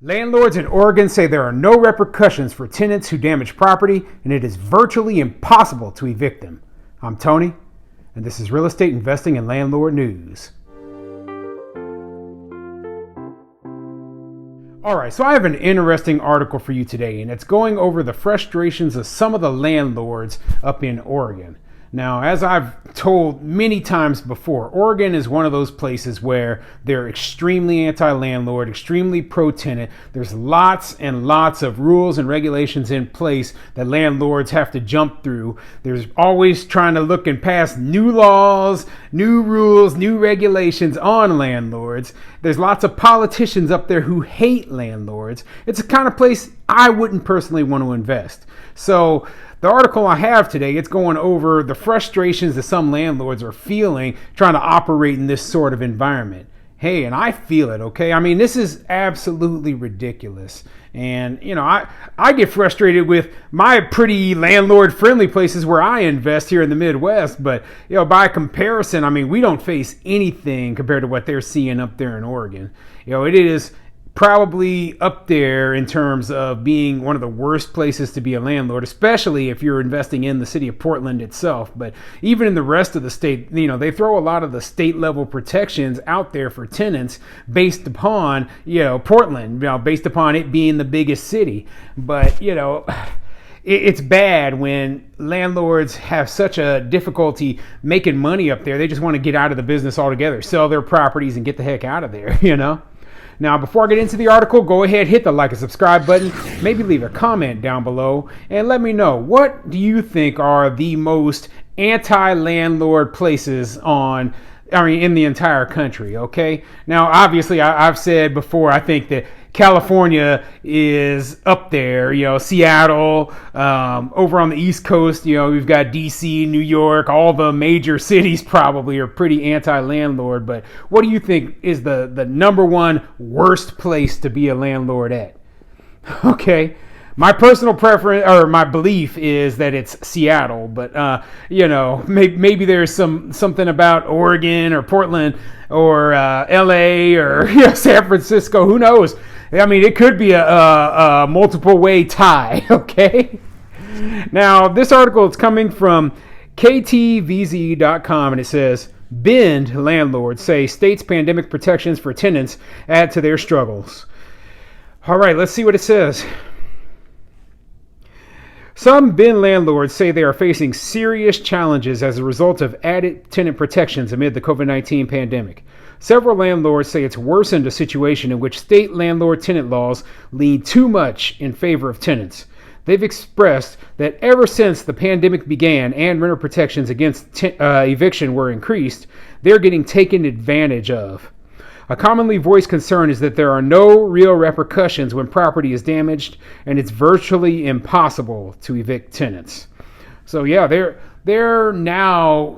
Landlords in Oregon say there are no repercussions for tenants who damage property, and it is virtually impossible to evict them. I'm Tony, and this is Real Estate Investing and Landlord News. Alright, so I have an interesting article for you today, and it's going over the frustrations of some of the landlords up in Oregon. Now, as I've told many times before, Oregon is one of those places where they're extremely anti-landlord, extremely pro-tenant. There's lots and lots of rules and regulations in place that landlords have to jump through. There's always trying to look and pass new laws, new rules, new regulations on landlords. There's lots of politicians up there who hate landlords. It's the kind of place I wouldn't personally want to invest. So the article I have today, it's going over the frustrations that some landlords are feeling trying to operate in this sort of environment. Hey, and I feel it, okay? I mean, this is absolutely ridiculous. And, I get frustrated with my pretty landlord-friendly places where I invest here in the Midwest. But, by comparison, I mean, we don't face anything compared to what they're seeing up there in Oregon. It is probably up there in terms of being one of the worst places to be a landlord, especially if you're investing in the city of Portland itself. But even in the rest of the state, they throw a lot of the state level protections out there for tenants based upon, Portland, based upon it being the biggest city. But, it's bad when landlords have such a difficulty making money up there. They just want to get out of the business altogether, sell their properties and get the heck out of there, Now, before I get into the article, go ahead, hit the like and subscribe button, maybe leave a comment down below, and let me know, what do you think are the most anti-landlord places in the entire country, okay? Now, obviously, I've said before, I think that California is up there, Seattle, over on the East Coast, we've got DC, New York, all the major cities probably are pretty anti-landlord. But what do you think is the number one worst place to be a landlord at? Okay. My personal preference or my belief is that it's Seattle, but maybe there's something about Oregon or Portland or LA or San Francisco. Who knows? I mean, it could be a multiple way tie. Okay. Now, this article is coming from KTVZ.com, and it says, "Bend landlords say state's pandemic protections for tenants add to their struggles." All right, let's see what it says. Some Bend landlords say they are facing serious challenges as a result of added tenant protections amid the COVID-19 pandemic. Several landlords say it's worsened a situation in which state landlord-tenant laws lean too much in favor of tenants. They've expressed that ever since the pandemic began and renter protections against eviction were increased, they're getting taken advantage of. A commonly voiced concern is that there are no real repercussions when property is damaged, and it's virtually impossible to evict tenants. So yeah, they're now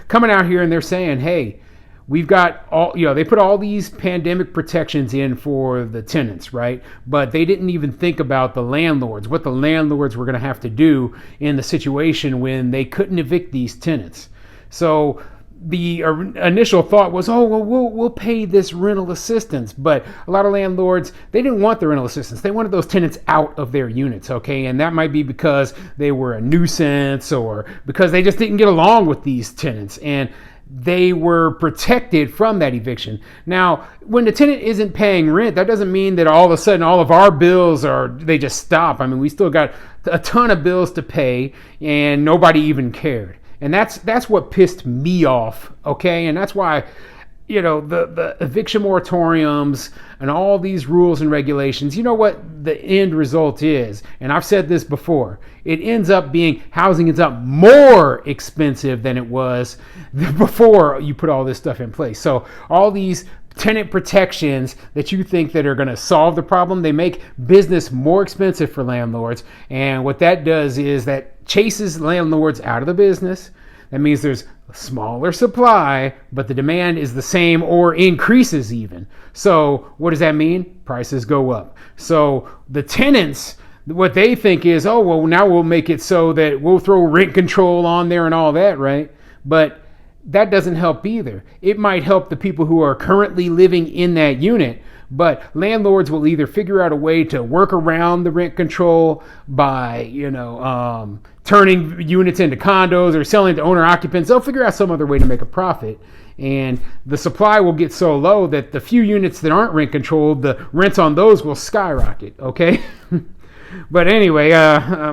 coming out here and they're saying, hey, we've got all, they put all these pandemic protections in for the tenants, right? But they didn't even think about the landlords, what the landlords were going to have to do in the situation when they couldn't evict these tenants. So the initial thought was, we'll pay this rental assistance. But a lot of landlords, they didn't want the rental assistance. They wanted those tenants out of their units, okay? And that might be because they were a nuisance or because they just didn't get along with these tenants. And they were protected from that eviction. Now, when the tenant isn't paying rent, that doesn't mean that all of a sudden all of our bills they just stop. I mean, we still got a ton of bills to pay and nobody even cared. And that's what pissed me off, okay? And that's why, the eviction moratoriums and all these rules and regulations, you know what the end result is? And I've said this before. It ends up being, housing ends up more expensive than it was before you put all this stuff in place. So all these tenant protections that you think that are going to solve the problem, they make business more expensive for landlords. And what that does is that chases landlords out of the business. That means there's a smaller supply, but the demand is the same or increases even. So what does that mean? Prices go up. So the tenants, what they think is, now we'll make it so that we'll throw rent control on there and all that, right? But that doesn't help either. It might help the people who are currently living in that unit, But landlords will either figure out a way to work around the rent control by, turning units into condos or selling to owner occupants. They'll figure out some other way to make a profit. And the supply will get so low that the few units that aren't rent controlled, the rents on those will skyrocket, okay? But anyway,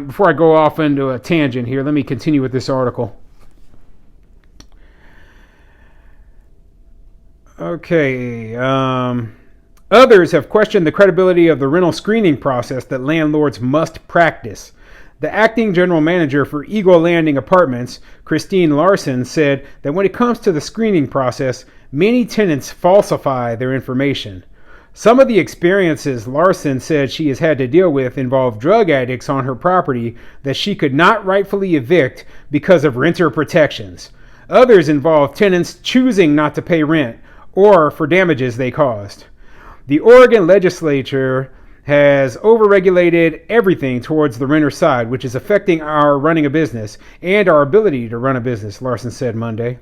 before I go off into a tangent here, let me continue with this article. Okay. Others have questioned the credibility of the rental screening process that landlords must practice. The acting general manager for Eagle Landing Apartments, Christine Larson, said that when it comes to the screening process, many tenants falsify their information. Some of the experiences Larson said she has had to deal with involve drug addicts on her property that she could not rightfully evict because of renter protections. Others involve tenants choosing not to pay rent or for damages they caused. The Oregon legislature has overregulated everything towards the renter side, which is affecting our running a business and our ability to run a business, Larson said Monday.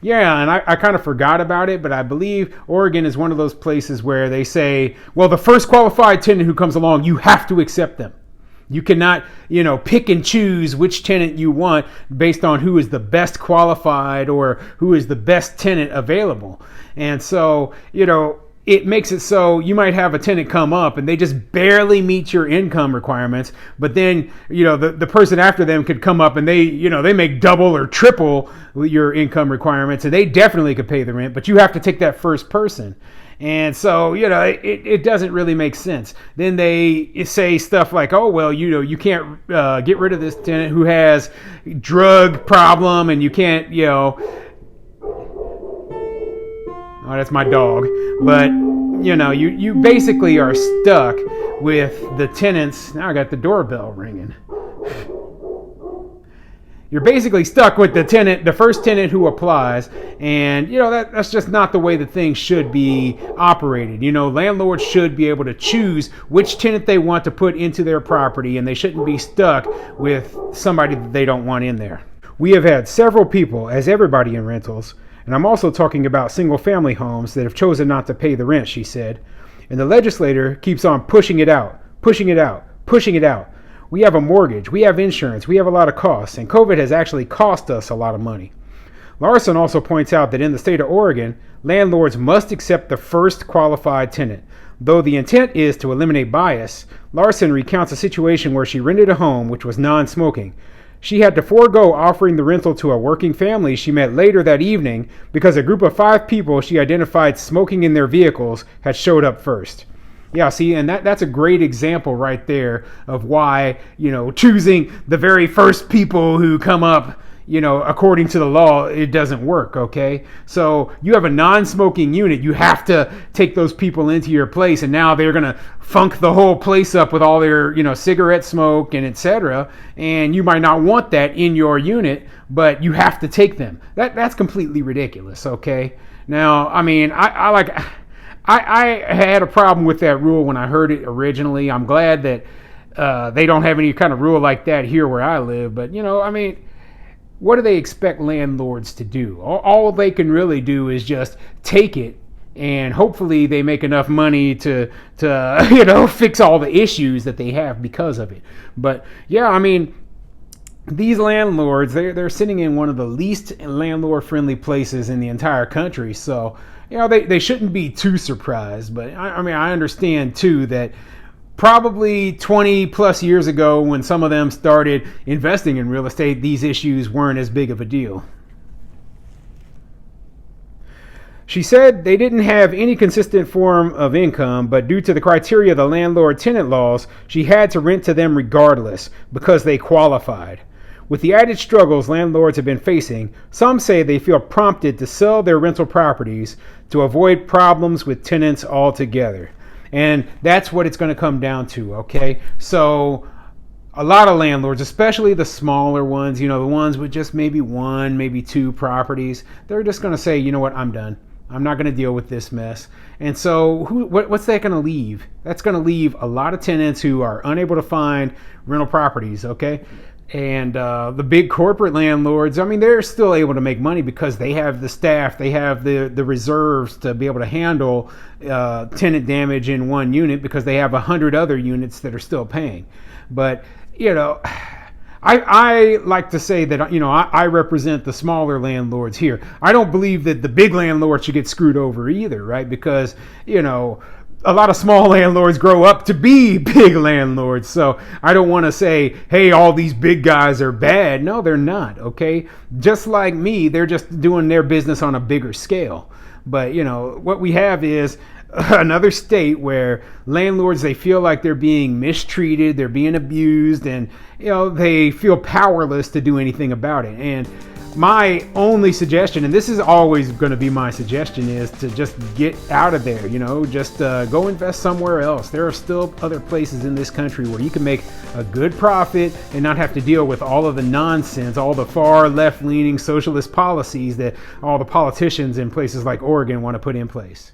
Yeah, and I kind of forgot about it, but I believe Oregon is one of those places where they say, well, the first qualified tenant who comes along, you have to accept them. You cannot, pick and choose which tenant you want based on who is the best qualified or who is the best tenant available. And so, it makes it so you might have a tenant come up and they just barely meet your income requirements, but then the person after them could come up and they make double or triple your income requirements, and they definitely could pay the rent, but you have to take that first person. And so it doesn't really make sense. Then they say stuff like, oh well, you can't get rid of this tenant who has drug problem, and you can't Oh, that's my dog. But, you basically are stuck with the tenants. Now I got the doorbell ringing. You're basically stuck with the first tenant who applies. And, that's just not the way that things should be operated. Landlords should be able to choose which tenant they want to put into their property, and they shouldn't be stuck with somebody that they don't want in there. We have had several people, as everybody in rentals, and I'm also talking about single-family homes that have chosen not to pay the rent, she said. And the legislator keeps on pushing it out. We have a mortgage, we have insurance, we have a lot of costs, and COVID has actually cost us a lot of money. Larson also points out that in the state of Oregon, landlords must accept the first qualified tenant. Though the intent is to eliminate bias, Larson recounts a situation where she rented a home which was non-smoking. She had to forego offering the rental to a working family she met later that evening because a group of 5 people she identified smoking in their vehicles had showed up first. Yeah, see, and that's a great example right there of why, choosing the very first people who come up, according to the law, it doesn't work, okay? So you have a non-smoking unit, you have to take those people into your place, and now they're going to funk the whole place up with all their, cigarette smoke and etc. And you might not want that in your unit, but you have to take them. That's completely ridiculous, okay? Now, I mean, I had a problem with that rule when I heard it originally. I'm glad that they don't have any kind of rule like that here where I live, but what do they expect landlords to do? All they can really do is just take it, and hopefully they make enough money to fix all the issues that they have because of it. But yeah, I mean, these landlords, they're sitting in one of the least landlord-friendly places in the entire country, so they shouldn't be too surprised. But I understand too that probably 20 plus years ago, when some of them started investing in real estate, these issues weren't as big of a deal. She said they didn't have any consistent form of income, but due to the criteria of the landlord-tenant laws, she had to rent to them regardless because they qualified. With the added struggles landlords have been facing, some say they feel prompted to sell their rental properties to avoid problems with tenants altogether. And that's what it's going to come down to, okay? So a lot of landlords, especially the smaller ones, the ones with just maybe 1, maybe 2 properties, they're just going to say, you know what, I'm done. I'm not going to deal with this mess. And so what's that going to leave? That's going to leave a lot of tenants who are unable to find rental properties, okay? And the big corporate landlords, I mean, they're still able to make money because they have the staff, they have the reserves to be able to handle tenant damage in one unit because they have 100 other units that are still paying. But, you know, I like to say that, you know, I represent the smaller landlords here. I don't believe that the big landlords should get screwed over either, right? Because, you know, a lot of small landlords grow up to be big landlords. So I don't want to say, hey, all these big guys are bad. No, they're not. Okay. Just like me, they're just doing their business on a bigger scale. But, you know, what we have is another state where landlords, they feel like they're being mistreated, they're being abused, and, you know, they feel powerless to do anything about it. And my only suggestion, and this is always going to be my suggestion, is to just get out of there. You know, just go invest somewhere else. There are still other places in this country where you can make a good profit and not have to deal with all of the nonsense, all the far left-leaning socialist policies that all the politicians in places like Oregon want to put in place.